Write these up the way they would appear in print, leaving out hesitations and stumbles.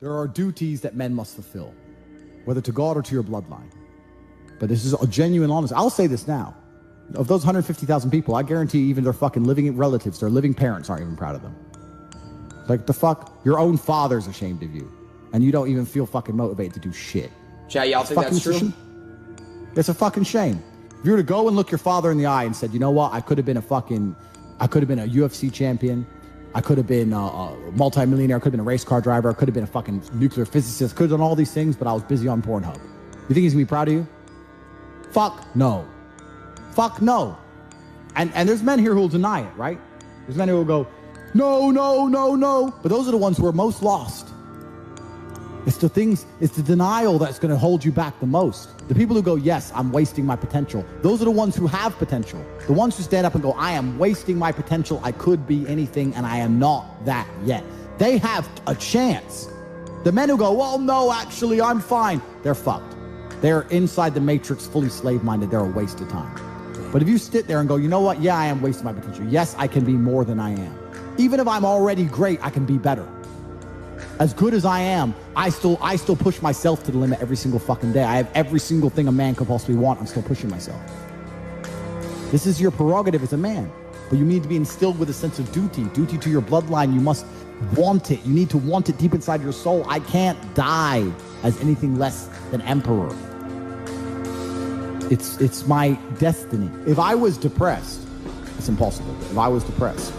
There are duties that men must fulfill, whether to God or to your bloodline. But this is a genuine, honest. I'll say this now. Of those 150,000 people, I guarantee even their fucking living relatives, their living parents aren't even proud of them. Like, the fuck? Your own father's ashamed of you. And you don't even feel fucking motivated to do shit. Chat, y'all think that's true? It's a fucking shame. If you were to go and look your father in the eye and said, you know what? I could have been a UFC champion. I could have been a multi-millionaire. I could have been a race car driver. I could have been a fucking nuclear physicist. Could have done all these things, but I was busy on Pornhub. You think he's gonna be proud of you? Fuck no. Fuck no. And there's men here who will deny it, right? There's men who will go, no, no, no, no. But those are the ones who are most lost. It's the denial that's going to hold you back the most. The people who go, yes, I'm wasting my potential. Those are the ones who have potential. The ones who stand up and go, I am wasting my potential. I could be anything and I am not that yet. They have a chance. The men who go, well, no, actually, I'm fine. They're fucked. They're inside the matrix, fully slave-minded. They're a waste of time. But if you sit there and go, you know what? Yeah, I am wasting my potential. Yes, I can be more than I am. Even if I'm already great, I can be better. As good as I am, I still push myself to the limit every single fucking day. I have every single thing a man could possibly want. I'm still pushing myself. This is your prerogative as a man. But you need to be instilled with a sense of duty. Duty to your bloodline. You must want it. You need to want it deep inside your soul. I can't die as anything less than emperor. It's my destiny. If I was depressed, it's impossible. If I was depressed,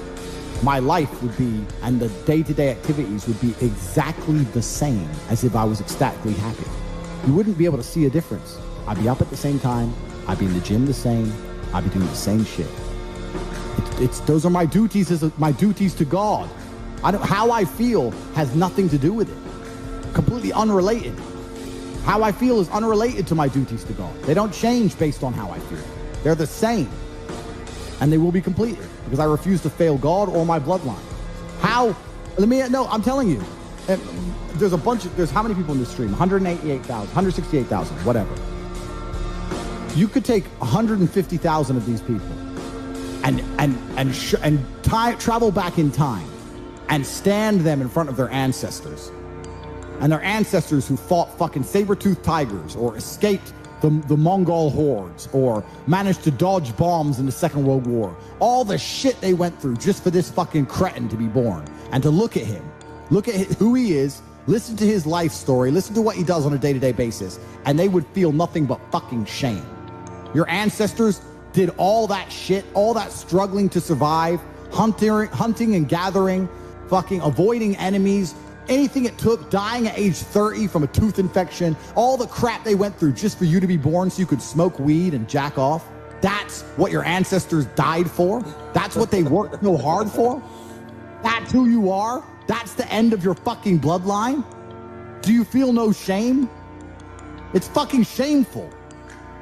my life would be, and the day-to-day activities would be exactly the same as if I was ecstatically happy. You wouldn't be able to see a difference. I'd be up at the same time. I'd be in the gym the same. I'd be doing the same shit. Those are my duties my duties to God. How I feel has nothing to do with it. Completely unrelated. How I feel is unrelated to my duties to God. They don't change based on how I feel. They're the same. And they will be completed because I refuse to fail God or my bloodline. I'm telling you, there's how many people in this stream? 188,000, 168,000, whatever. You could take 150,000 of these people and travel back in time and stand them in front of their ancestors. And their ancestors who fought fucking saber-toothed tigers or escaped the Mongol hordes or managed to dodge bombs in the Second World War. All the shit they went through just for this fucking cretin to be born. And to look at him, who he is, listen to his life story, listen to what he does on a day-to-day basis, and they would feel nothing but fucking shame. Your ancestors did all that shit, all that struggling to survive, hunting and gathering, fucking avoiding enemies, anything it took, dying at age 30 from a tooth infection, all the crap they went through just for you to be born so you could smoke weed and jack off. That's what your ancestors died for. That's what they worked so hard for. That's who you are. That's the end of your fucking bloodline. Do you feel no shame? It's fucking shameful.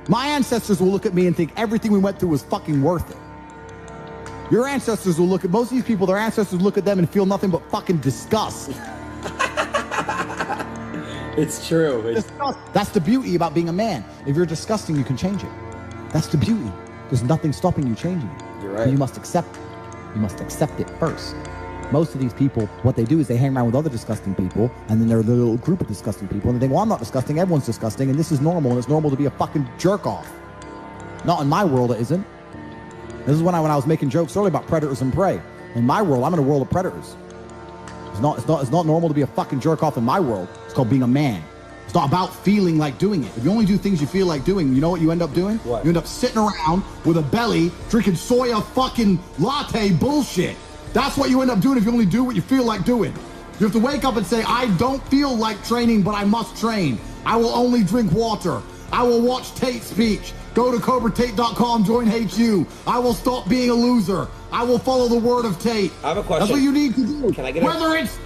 My ancestors will look at me and think everything we went through was fucking worth it. Your ancestors will look at, most of these people, their ancestors look at them and feel nothing but fucking disgust. It's true. That's the beauty about being a man. If you're disgusting, you can change it. That's the beauty. There's nothing stopping you changing it. You're right. But you must accept it. You must accept it first. Most of these people, what they do is they hang around with other disgusting people, and then they're a little group of disgusting people, and they think, well, I'm not disgusting, everyone's disgusting, and this is normal, and it's normal to be a fucking jerk off. Not in my world, it isn't. This is when I was making jokes earlier about predators and prey. In my world, I'm in a world of predators. It's not normal to be a fucking jerk off in my world. It's called being a man. It's not about feeling like doing it. If you only do things you feel like doing, you know what you end up doing? What? You end up sitting around with a belly, drinking soya fucking latte bullshit. That's what you end up doing if you only do what you feel like doing. You have to wake up and say, I don't feel like training, but I must train. I will only drink water. I will watch Tate speech. Go to CobraTate.com, join HU. I will stop being a loser. I will follow the word of Tate. I have a question. That's what you need to do. Can I get Whether it's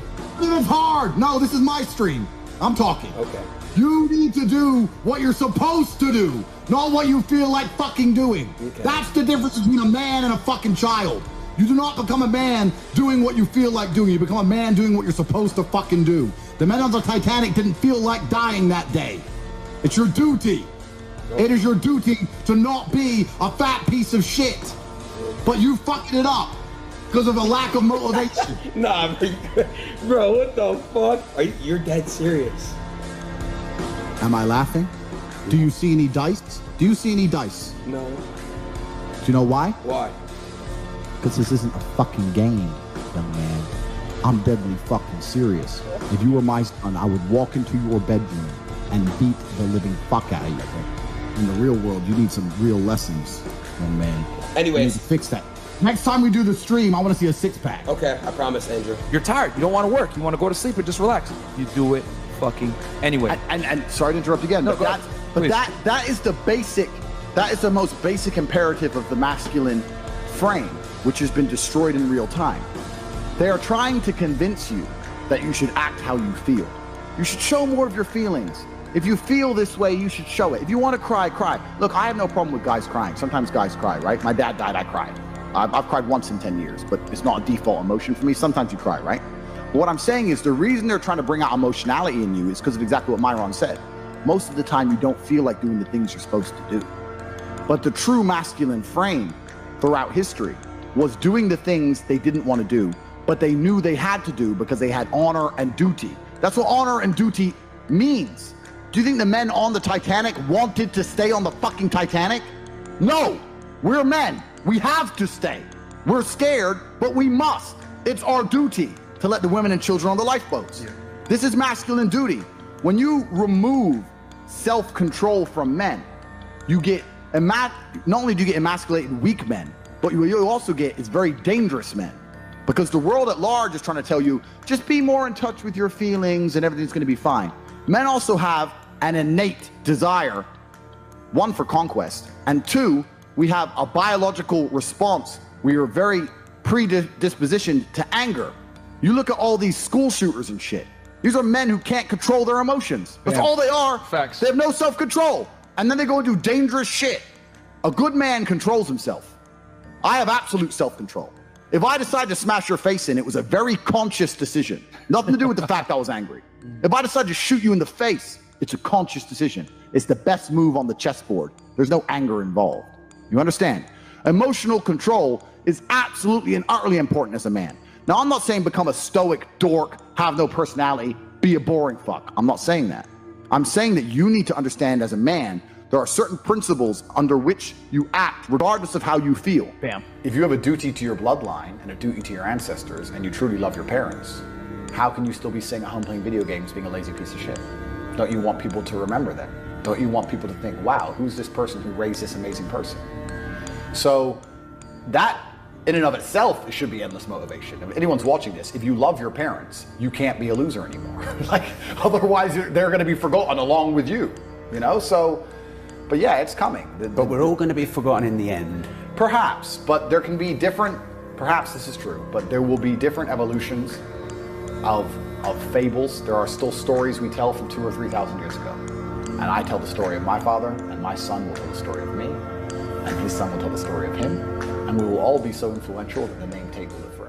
hard. No, this is my stream. I'm talking. Okay. You need to do what you're supposed to do, not what you feel like fucking doing. Okay. That's the difference between a man and a fucking child. You do not become a man doing what you feel like doing. You become a man doing what you're supposed to fucking do. The men on the Titanic didn't feel like dying that day. It's your duty. It is your duty to not be a fat piece of shit. But you fucked it up. because of a lack of motivation. Nah, bro, what the fuck? You're dead serious. Am I laughing? Do you see any dice? Do you see any dice? No. Do you know why? Why? Because this isn't a fucking game, young man. I'm deadly fucking serious. If you were my son, I would walk into your bedroom and beat the living fuck out of you. In the real world, you need some real lessons, young man. Anyways. You need to fix that. Next time we do the stream, I want to see a six-pack. Okay, I promise, Andrew. You're tired. You don't want to work. You want to go to sleep or just relax. You do it fucking anyway. And sorry to interrupt again, No, but that is the basic, that is the most basic imperative of the masculine frame, which has been destroyed in real time. They are trying to convince you that you should act how you feel. You should show more of your feelings. If you feel this way, you should show it. If you want to cry, cry. Look, I have no problem with guys crying. Sometimes guys cry, right? My dad died, I cried. I've cried once in 10 years, but it's not a default emotion for me. Sometimes you cry, right? But what I'm saying is the reason they're trying to bring out emotionality in you is because of exactly what Myron said. Most of the time, you don't feel like doing the things you're supposed to do. But the true masculine frame throughout history was doing the things they didn't want to do, but they knew they had to do because they had honor and duty. That's what honor and duty means. Do you think the men on the Titanic wanted to stay on the fucking Titanic? No, we're men. We have to stay. We're scared, but we must. It's our duty to let the women and children on the lifeboats. Yeah. This is masculine duty. When you remove self-control from men, you get, not only do you get emasculated weak men, but what you also get is very dangerous men. Because the world at large is trying to tell you, just be more in touch with your feelings and everything's gonna be fine. Men also have an innate desire, one, for conquest, and two, we have a biological response. We are very predispositioned to anger. You look at all these school shooters and shit. These are men who can't control their emotions. That's all they are. Facts. They have no self-control. And then they go and do dangerous shit. A good man controls himself. I have absolute self-control. If I decide to smash your face in, it was a very conscious decision. Nothing to do with the fact I was angry. If I decide to shoot you in the face, it's a conscious decision. It's the best move on the chessboard. There's no anger involved. You understand? Emotional control is absolutely and utterly important as a man. Now, I'm not saying become a stoic dork, have no personality, be a boring fuck. I'm not saying that. I'm saying that you need to understand as a man, there are certain principles under which you act regardless of how you feel. Bam. If you have a duty to your bloodline and a duty to your ancestors and you truly love your parents, how can you still be sitting at home playing video games being a lazy piece of shit? Don't you want people to remember that? Don't you want people to think, wow, who's this person who raised this amazing person? So that in and of itself should be endless motivation. If anyone's watching this, if you love your parents, you can't be a loser anymore. Like, otherwise they're gonna be forgotten along with you, you know? So, but yeah, it's coming. But we're all gonna be forgotten in the end. Perhaps, but there can be different, perhaps this is true, but there will be different evolutions of fables. There are still stories we tell from 2,000 or 3,000 years ago. And I tell the story of my father, and my son will tell the story of me, and his son will tell the story of him, and we will all be so influential that the name Tate will live forever.